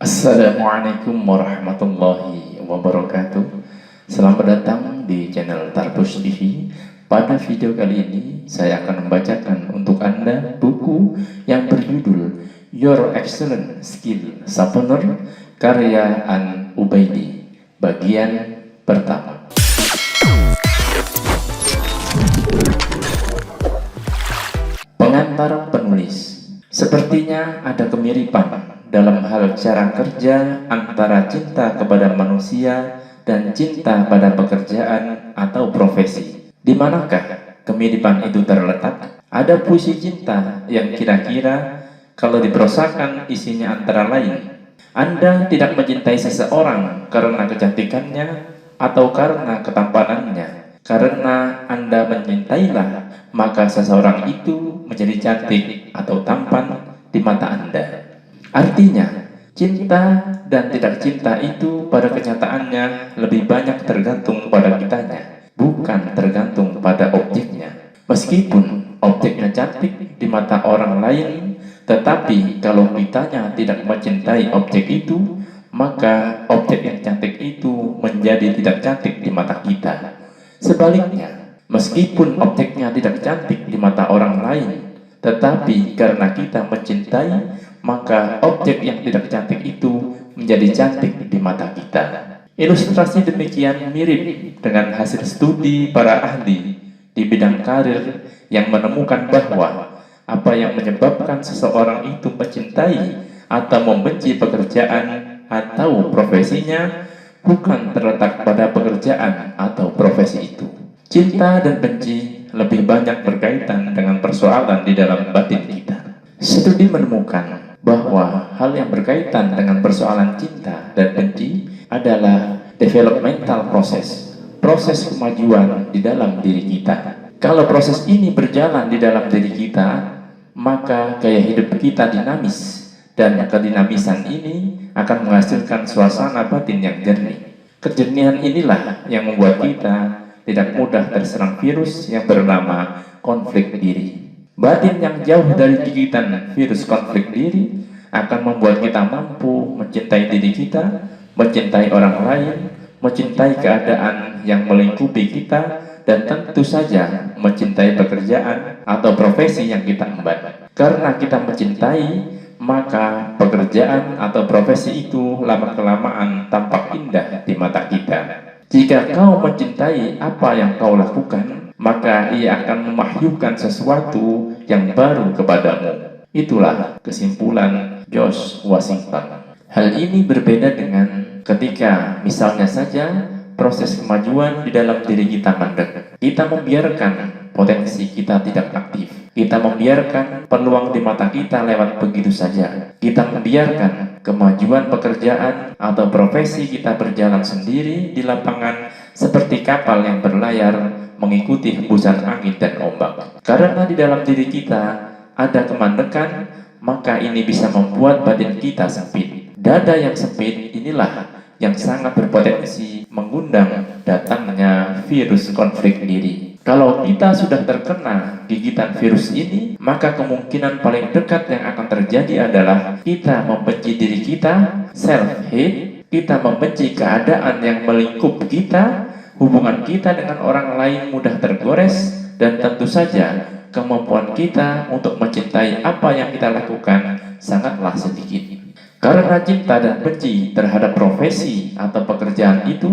Assalamualaikum warahmatullahi wabarakatuh. Selamat datang di channel Tarbus TV. Pada video kali ini saya akan membacakan untuk Anda buku yang berjudul Your Excellent Skill Sharpener karya An Ubaidi, bagian pertama. Pengantar penulis. Sepertinya ada kemiripan dalam hal cara kerja antara cinta kepada manusia dan cinta pada pekerjaan atau profesi. Di manakah kemiripan itu terletak? Ada puisi cinta yang kira-kira kalau diprosakan isinya antara lain, Anda tidak mencintai seseorang karena kecantikannya atau karena ketampanannya. Karena Anda mencintailah, maka seseorang itu menjadi cantik atau tampan di mata Anda. Artinya, cinta dan tidak cinta itu pada kenyataannya lebih banyak tergantung pada kitanya, bukan tergantung pada objeknya. Meskipun objeknya cantik di mata orang lain, tetapi kalau kitanya tidak mencintai objek itu, maka objek yang cantik itu menjadi tidak cantik di mata kita. Sebaliknya, meskipun objeknya tidak cantik di mata orang lain, tetapi karena kita mencintai, maka objek yang tidak cantik itu menjadi cantik di mata kita. Ilustrasi demikian mirip dengan hasil studi para ahli di bidang karir yang menemukan bahwa apa yang menyebabkan seseorang itu mencintai atau membenci pekerjaan atau profesinya bukan terletak pada pekerjaan atau profesi itu. Cinta dan benci lebih banyak berkaitan dengan persoalan di dalam batin kita. Studi menemukan bahwa hal yang berkaitan dengan persoalan cinta dan benci adalah developmental proses kemajuan di dalam diri kita. Kalau proses ini berjalan di dalam diri kita, maka gaya hidup kita dinamis, dan kedinamisan ini akan menghasilkan suasana batin yang jernih. Kejernihan inilah yang membuat kita tidak mudah terserang virus yang bernama konflik diri. Batin yang jauh dari gigitan virus konflik diri akan membuat kita mampu mencintai diri kita, mencintai orang lain, mencintai keadaan yang melingkupi kita, dan tentu saja mencintai pekerjaan atau profesi yang kita emban. Karena kita mencintai, maka pekerjaan atau profesi itu lama-kelamaan tampak indah di mata kita. Jika kau mencintai apa yang kau lakukan, maka ia akan memahyukan sesuatu yang baru kepadamu. Itulah kesimpulan George Washington. Hal ini berbeda dengan ketika misalnya saja proses kemajuan di dalam diri kita mandek. Kita membiarkan potensi kita tidak aktif. Kita membiarkan peluang di mata kita lewat begitu saja. Kita membiarkan kemajuan pekerjaan atau profesi kita berjalan sendiri di lapangan seperti kapal yang berlayar mengikuti hembusan angin dan ombak. Karena di dalam diri kita ada kemandekan, maka ini bisa membuat batin kita sempit. Dada yang sempit inilah yang sangat berpotensi mengundang datangnya virus konflik diri. Kalau kita sudah terkena gigitan virus ini, maka kemungkinan paling dekat yang akan terjadi adalah kita membenci diri kita, self-hate, kita membenci keadaan yang melingkup kita, hubungan kita dengan orang lain mudah tergores, dan tentu saja kemampuan kita untuk mencintai apa yang kita lakukan sangatlah sedikit. Karena cinta dan benci terhadap profesi atau pekerjaan itu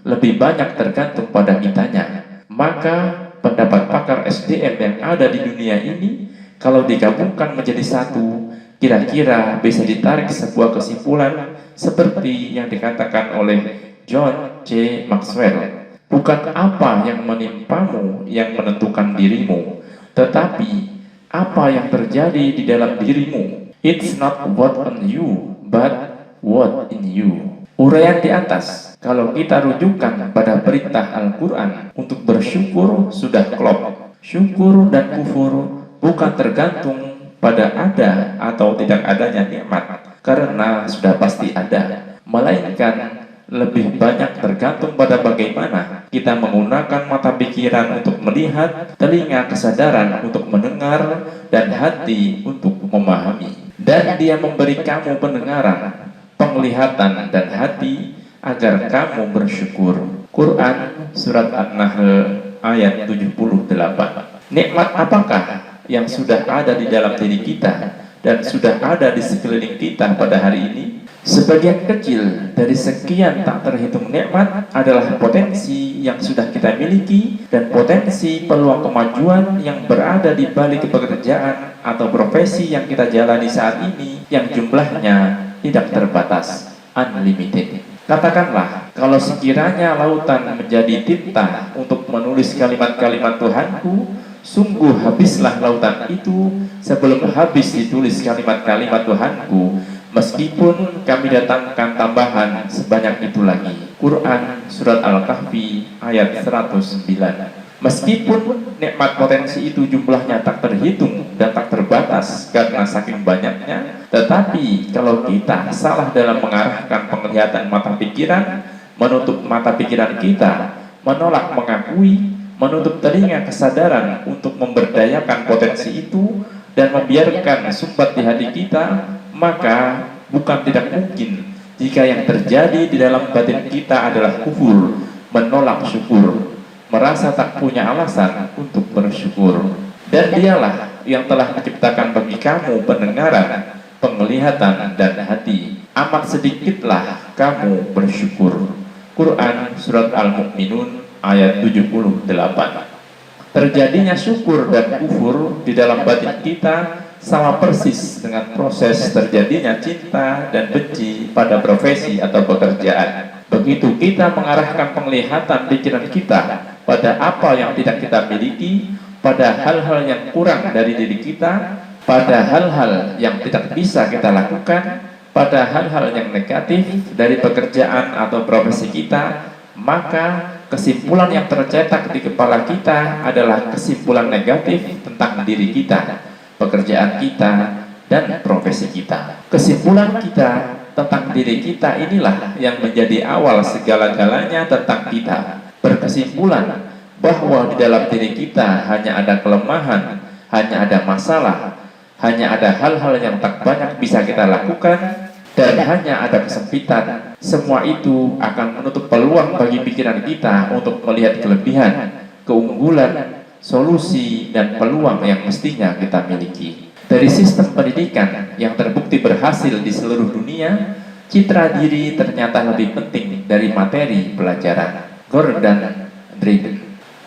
lebih banyak tergantung pada kitanya, maka pendapat pakar SDM yang ada di dunia ini kalau digabungkan menjadi satu, kira-kira bisa ditarik sebuah kesimpulan seperti yang dikatakan oleh John C. Maxwell. Bukan apa yang menimpamu yang menentukan dirimu, tetapi apa yang terjadi di dalam dirimu. It's not what on you, but what in you. Uraian di atas, kalau kita rujukan pada perintah Al-Quran untuk bersyukur sudah klop. Syukur dan kufur bukan tergantung pada ada atau tidak adanya nikmat, karena sudah pasti ada, melainkan lebih banyak tergantung pada bagaimana kita menggunakan mata pikiran untuk melihat, telinga kesadaran untuk mendengar, dan hati untuk memahami. Dan Dia memberi kamu pendengaran, penglihatan, penglihatan dan hati agar kamu bersyukur. Quran Surat An-Nahl ayat 78. Nikmat apakah yang sudah ada di dalam diri kita dan sudah ada di sekeliling kita pada hari ini? Sebagian kecil dari sekian tak terhitung nikmat adalah potensi yang sudah kita miliki dan potensi peluang kemajuan yang berada di balik pekerjaan atau profesi yang kita jalani saat ini yang jumlahnya tidak terbatas, unlimited. Katakanlah, kalau sekiranya lautan menjadi tinta untuk menulis kalimat-kalimat Tuhanku, sungguh habislah lautan itu sebelum habis ditulis kalimat-kalimat Tuhanku, meskipun kami datangkan tambahan sebanyak itu lagi. Quran Surat Al-Kahfi ayat 109. Meskipun nikmat potensi itu jumlahnya tak terhitung dan tak terbatas karena saking banyaknya, tetapi kalau kita salah dalam mengarahkan penglihatan mata pikiran, menutup mata pikiran kita, menolak mengakui, menutup telinga kesadaran untuk memberdayakan potensi itu, dan membiarkan sumbat di hati kita, maka bukan tidak mungkin jika yang terjadi di dalam batin kita adalah kufur, menolak syukur, merasa tak punya alasan untuk bersyukur. Dan dialah yang telah menciptakan bagi kamu pendengaran, penglihatan, dan hati. Amat sedikitlah kamu bersyukur. Quran Surat Al-Mu'minun ayat 78. Terjadinya syukur dan kufur di dalam batin kita sama persis dengan proses terjadinya cinta dan benci pada profesi atau pekerjaan. Begitu kita mengarahkan penglihatan pikiran kita pada apa yang tidak kita miliki, pada hal-hal yang kurang dari diri kita, pada hal-hal yang tidak bisa kita lakukan, pada hal-hal yang negatif dari pekerjaan atau profesi kita, maka kesimpulan yang tercetak di kepala kita adalah kesimpulan negatif tentang diri kita, pekerjaan kita, dan profesi kita. Kesimpulan kita tentang diri kita inilah yang menjadi awal segala-galanya tentang kita. Berkesimpulan bahwa di dalam diri kita hanya ada kelemahan, hanya ada masalah, hanya ada hal-hal yang tak banyak bisa kita lakukan, dan hanya ada kesempitan. Semua itu akan menutup peluang bagi pikiran kita untuk melihat kelebihan, keunggulan, solusi, dan peluang yang mestinya kita miliki. Dari sistem pendidikan yang terbukti berhasil di seluruh dunia, citra diri ternyata lebih penting dari materi pelajaran. Gordon Dryden.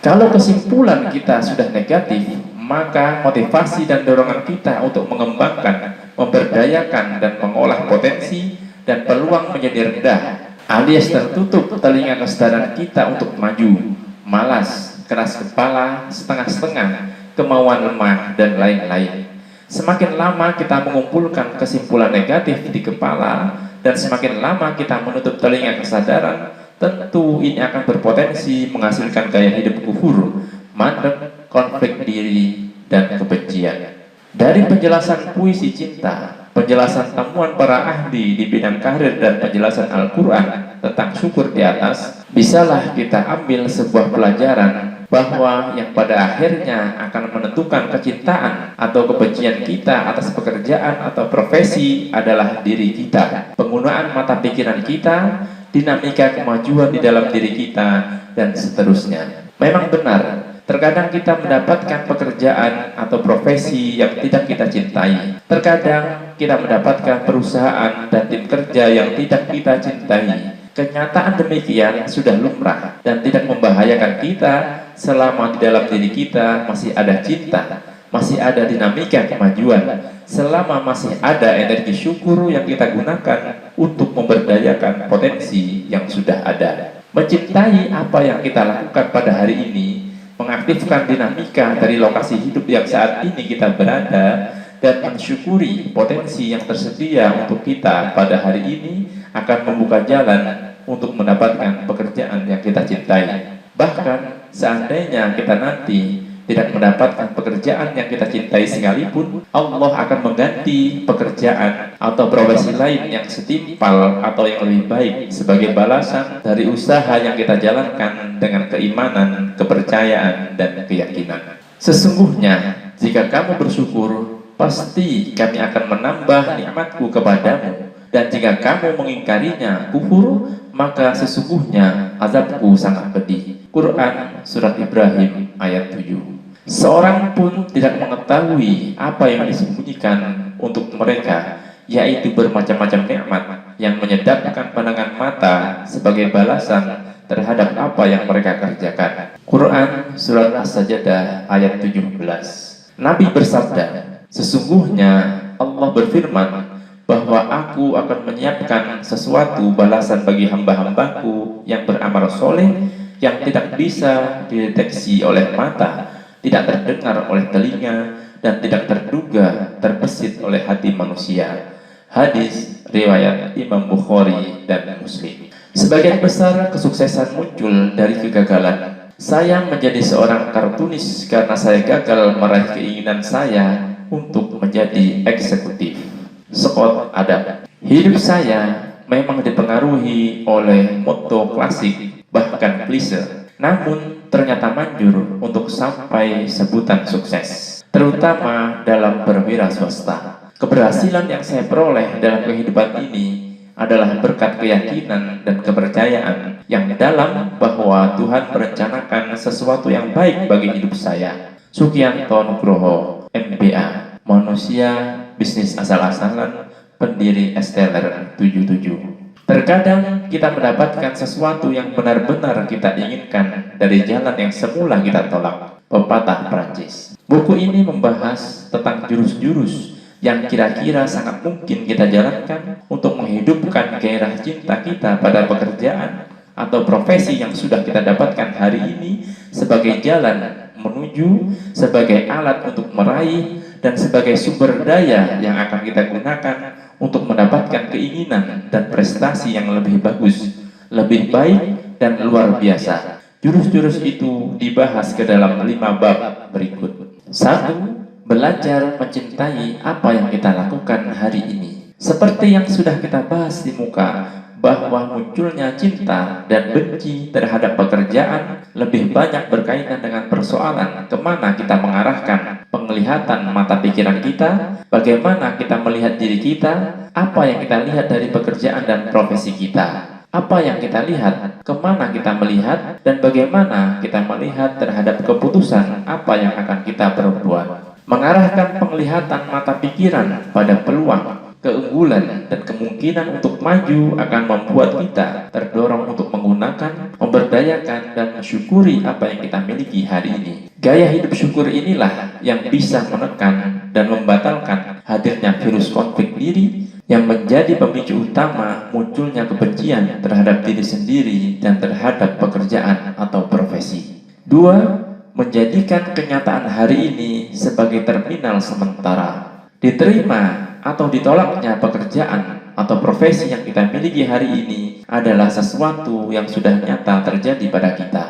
Kalau kesimpulan kita sudah negatif, maka motivasi dan dorongan kita untuk mengembangkan, memberdayakan, dan mengolah potensi dan peluang menjadi rendah, alias tertutup telinga kesadaran kita untuk maju, malas, keras kepala, setengah-setengah, kemauan lemah, dan lain-lain. Semakin lama kita mengumpulkan kesimpulan negatif di kepala dan semakin lama kita menutup telinga kesadaran, tentu ini akan berpotensi menghasilkan gaya hidup kufur, mandek, konflik diri, dan kebencian. Dari penjelasan puisi cinta, penjelasan temuan para ahli di bidang karir, dan penjelasan Al-Quran tentang syukur di atas, bisalah kita ambil sebuah pelajaran bahwa yang pada akhirnya akan menentukan kecintaan atau kebencian kita atas pekerjaan atau profesi adalah diri kita, penggunaan mata pikiran kita, dinamika kemajuan di dalam diri kita, dan seterusnya. Memang benar, terkadang kita mendapatkan pekerjaan atau profesi yang tidak kita cintai. Terkadang kita mendapatkan perusahaan dan tim kerja yang tidak kita cintai. Kenyataan demikian sudah lumrah dan tidak membahayakan kita selama di dalam diri kita masih ada cinta, masih ada dinamika kemajuan, selama masih ada energi syukur yang kita gunakan untuk memberdayakan potensi yang sudah ada. Mencintai apa yang kita lakukan pada hari ini, mengaktifkan dinamika dari lokasi hidup yang saat ini kita berada, dan mensyukuri potensi yang tersedia untuk kita pada hari ini akan membuka jalan untuk mendapatkan pekerjaan yang kita cintai. Bahkan seandainya kita nanti tidak mendapatkan pekerjaan yang kita cintai sekalipun, Allah akan mengganti pekerjaan atau profesi lain yang setimpal atau yang lebih baik sebagai balasan dari usaha yang kita jalankan dengan keimanan, kepercayaan, dan keyakinan. Sesungguhnya jika kamu bersyukur, pasti kami akan menambah nikmatku kepadamu Dan jika kamu mengingkarinya, kufur, maka sesungguhnya azabku sangat pedih. Quran Surat Ibrahim ayat 7. Seorang pun tidak mengetahui apa yang disembunyikan untuk mereka, yaitu bermacam-macam nikmat yang menyedapkan pandangan mata sebagai balasan terhadap apa yang mereka kerjakan. Quran Surat As-Sajdah ayat 17. Nabi bersabda, sesungguhnya Allah berfirman bahwa aku akan menyiapkan sesuatu balasan bagi hamba-hambaku yang beramal soleh yang tidak bisa dideteksi oleh mata, tidak terdengar oleh telinga, dan tidak terduga terbesit oleh hati manusia. Hadis riwayat Imam Bukhari dan Muslim. Sebagian besar kesuksesan muncul dari kegagalan. Saya menjadi seorang kartunis karena saya gagal meraih keinginan saya untuk menjadi eksekutif. Scott Adams. Hidup saya memang dipengaruhi oleh motto klasik, bahkan klise, namun ternyata manjur untuk sampai sebutan sukses, terutama dalam berwira swasta. Keberhasilan yang saya peroleh dalam kehidupan ini adalah berkat keyakinan dan kepercayaan yang dalam bahwa Tuhan merencanakan sesuatu yang baik bagi hidup saya. Sugianto Nugroho, MBA, manusia bisnis asal-asalan, pendiri Esteller 77. Terkadang kita mendapatkan sesuatu yang benar-benar kita inginkan dari jalan yang semula kita tolak. Pepatah Prancis. Buku ini membahas tentang jurus-jurus yang kira-kira sangat mungkin kita jalankan untuk menghidupkan gairah cinta kita pada pekerjaan atau profesi yang sudah kita dapatkan hari ini sebagai jalan menuju, sebagai alat untuk meraih, dan sebagai sumber daya yang akan kita gunakan untuk mendapatkan keinginan dan prestasi yang lebih bagus, lebih baik, dan luar biasa. Jurus-jurus itu dibahas ke dalam 5 bab berikut. 1. Belajar mencintai apa yang kita lakukan hari ini. Seperti yang sudah kita bahas di muka, bahwa munculnya cinta dan benci terhadap pekerjaan lebih banyak berkaitan dengan persoalan kemana kita mengarahkan penglihatan mata pikiran kita, bagaimana kita melihat diri kita, apa yang kita lihat dari pekerjaan dan profesi kita, apa yang kita lihat, kemana kita melihat, dan bagaimana kita melihat terhadap keputusan apa yang akan kita perbuat. Mengarahkan penglihatan mata pikiran pada peluang, keunggulan, dan kemungkinan untuk maju akan membuat kita terdorong untuk menggunakan, memberdayakan, dan mensyukuri apa yang kita miliki hari ini. Gaya hidup syukur inilah yang bisa menekan dan membatalkan hadirnya virus konflik diri yang menjadi pemicu utama munculnya kebencian terhadap diri sendiri dan terhadap pekerjaan atau profesi. 2. Menjadikan kenyataan hari ini sebagai terminal sementara. Diterima atau ditolaknya pekerjaan atau profesi yang kita miliki hari ini adalah sesuatu yang sudah nyata terjadi pada kita.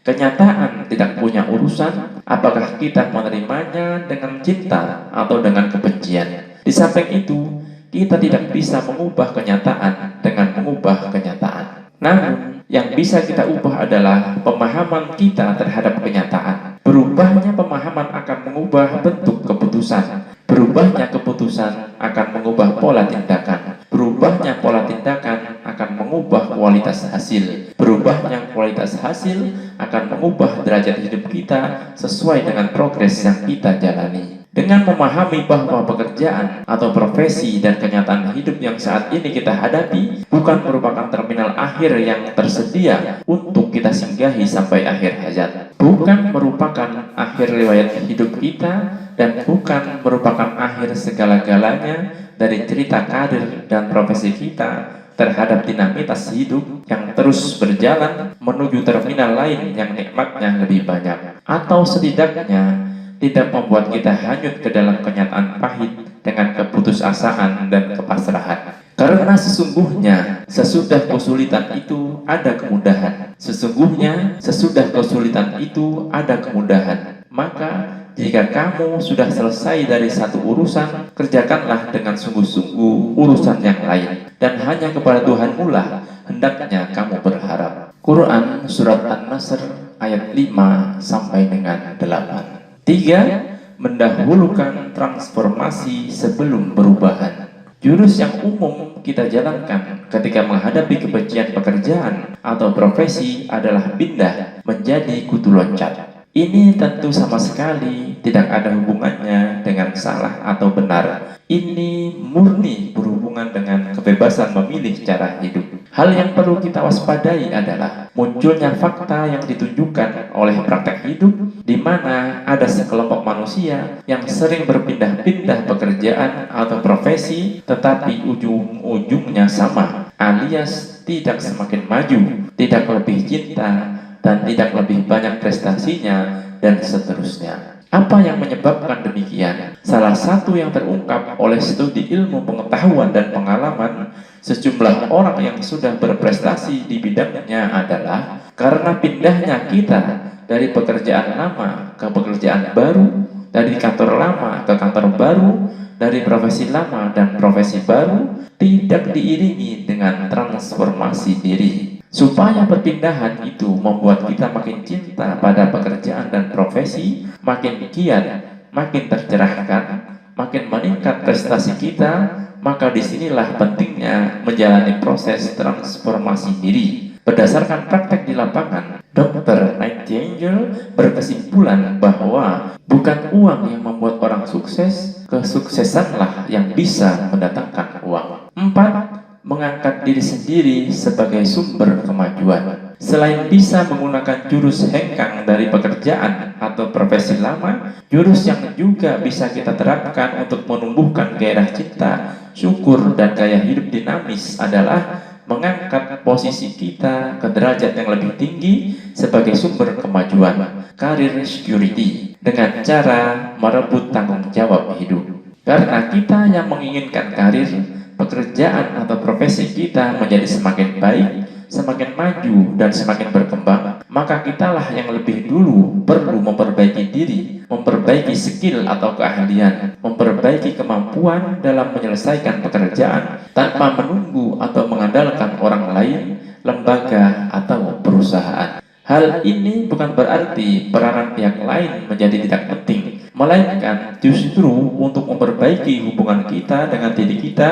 Kenyataan tidak punya urusan apakah kita menerimanya dengan cinta atau dengan kebencian. Di samping itu, kita tidak bisa mengubah kenyataan dengan mengubah kenyataan. Namun, yang bisa kita ubah adalah pemahaman kita terhadap kenyataan. Berubahnya pemahaman akan mengubah bentuk keputusan. Berubahnya keputusan akan mengubah pola tindakan. Berubahnya pola tindakan akan mengubah kualitas hasil. Berubahnya kualitas hasil akan mengubah derajat hidup kita sesuai dengan progres yang kita jalani. Dengan memahami bahwa pekerjaan atau profesi dan kenyataan hidup yang saat ini kita hadapi bukan merupakan terminal akhir yang tersedia untuk kita singgahi sampai akhir hayat, bukan merupakan akhir riwayat hidup kita, dan bukan merupakan akhir segala-galanya dari cerita karir dan profesi kita terhadap dinamitas hidup yang terus berjalan menuju terminal lain yang nikmatnya lebih banyak, atau setidaknya tidak membuat kita hanyut ke dalam kenyataan pahit dengan keputusasaan dan kepasrahan. Karena sesungguhnya sesudah kesulitan itu ada kemudahan. Sesungguhnya sesudah kesulitan itu ada kemudahan. Maka jika kamu sudah selesai dari satu urusan, kerjakanlah dengan sungguh-sungguh urusan yang lain. Dan hanya kepada Tuhanmu lah hendaknya kamu berharap. Quran Surat An-Nasr ayat 5 sampai dengan 8. 3. Mendahulukan transformasi sebelum perubahan. Jurus yang umum kita jalankan ketika menghadapi kebencian pekerjaan atau profesi adalah pindah menjadi kutu loncat. Ini tentu sama sekali tidak ada hubungannya dengan salah atau benar. Ini murni berhubungan dengan kebebasan memilih cara hidup. Hal yang perlu kita waspadai adalah munculnya fakta yang ditunjukkan oleh praktek hidup di mana ada sekelompok manusia yang sering berpindah-pindah pekerjaan atau profesi tetapi ujung-ujungnya sama, alias tidak semakin maju, tidak lebih cinta, dan tidak lebih banyak prestasinya, dan seterusnya. Apa yang menyebabkan demikian? Salah satu yang terungkap oleh studi ilmu pengetahuan dan pengalaman sejumlah orang yang sudah berprestasi di bidangnya adalah karena pindahnya kita dari pekerjaan lama ke pekerjaan baru, dari kantor lama ke kantor baru, dari profesi lama dan profesi baru, tidak diiringi dengan transformasi diri. Supaya perpindahan itu membuat kita makin cinta pada pekerjaan dan profesi, makin giat, makin tercerahkan, makin meningkat prestasi kita, maka disinilah pentingnya menjalani proses transformasi diri. Berdasarkan praktek di lapangan, Dr. Nightingale berkesimpulan bahwa bukan uang yang membuat orang sukses, kesuksesanlah yang bisa mendatangkan uang. 4. Mengangkat diri sendiri sebagai sumber kemajuan. Selain bisa menggunakan jurus hengkang dari pekerjaan atau profesi lama, jurus yang juga bisa kita terapkan untuk menumbuhkan gairah cinta, syukur, dan gaya hidup dinamis adalah mengangkat posisi kita ke derajat yang lebih tinggi sebagai sumber kemajuan, career security, dengan cara merebut tanggung jawab hidup. Karena kita yang menginginkan karir, pekerjaan atau profesi kita menjadi semakin baik, semakin maju, dan semakin berkembang, maka kitalah yang lebih dulu perlu memperbaiki diri, memperbaiki skill atau keahlian, memperbaiki kemampuan dalam menyelesaikan pekerjaan tanpa menunggu atau mengandalkan orang lain, lembaga, atau perusahaan. Hal ini bukan berarti peranan pihak lain menjadi tidak penting, melainkan justru untuk memperbaiki hubungan kita dengan diri kita,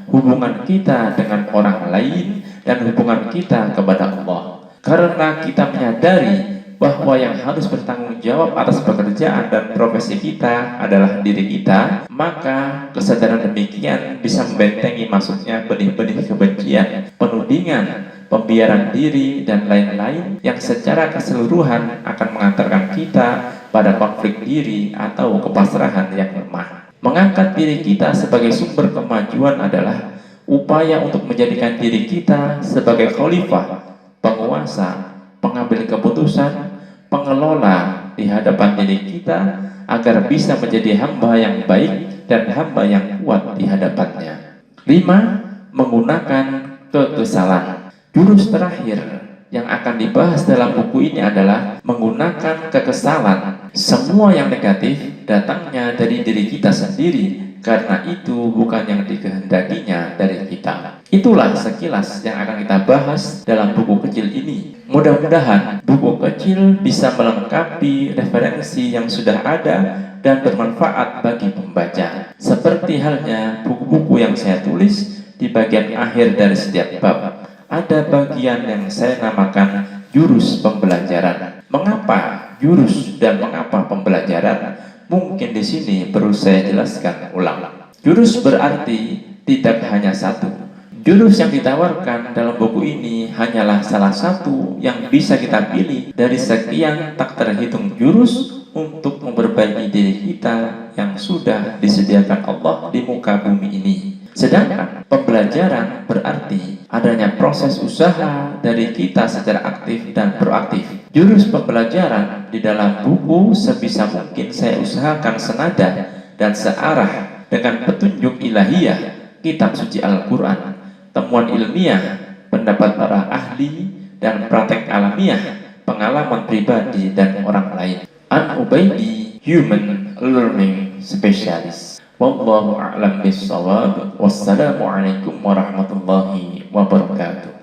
hubungan kita dengan orang lain, dan hubungan kita kepada Allah. Karena kita menyadari bahwa yang harus bertanggung jawab atas pekerjaan dan profesi kita adalah diri kita, maka kesadaran demikian bisa membentengi masuknya benih-benih kebencian, penudingan, pembiaran diri, dan lain-lain yang secara keseluruhan akan mengantarkan kita pada konflik diri atau kepasrahan yang lemah. Mengangkat diri kita sebagai sumber kemajuan adalah upaya untuk menjadikan diri kita sebagai khalifah, penguasa, pengambil keputusan, pengelola di hadapan diri kita agar bisa menjadi hamba yang baik dan hamba yang kuat di hadapannya. 5. Menggunakan kekesalan. Jurus terakhir yang akan dibahas dalam buku ini adalah menggunakan kekesalan. Semua yang negatif datangnya dari diri kita sendiri, karena itu bukan yang dikehendakinya dari kita. Itulah sekilas yang akan kita bahas dalam buku kecil ini. Mudah-mudahan buku kecil bisa melengkapi referensi yang sudah ada dan bermanfaat bagi pembaca. Seperti halnya buku-buku yang saya tulis di bagian akhir dari setiap bab, ada bagian yang saya namakan jurus pembelajaran. Mengapa jurus dan mengapa pembelajaran? Mungkin di sini perlu saya jelaskan ulang. Jurus berarti tidak hanya satu. Jurus yang ditawarkan dalam buku ini hanyalah salah satu yang bisa kita pilih dari sekian tak terhitung jurus untuk memperbaiki diri kita yang sudah disediakan Allah di muka bumi ini. Sedangkan pembelajaran berarti adanya proses usaha dari kita secara aktif dan proaktif. Jurus pembelajaran di dalam buku sebisa mungkin saya usahakan senada dan searah dengan petunjuk ilahiyah, kitab suci Al-Quran, temuan ilmiah, pendapat para ahli, dan praktek alamiah, pengalaman pribadi dan orang lain. An Ubaidi, Human Learning Specialist. Wallahu a'lam bishawab. Wassalamualaikum warahmatullahi wabarakatuh.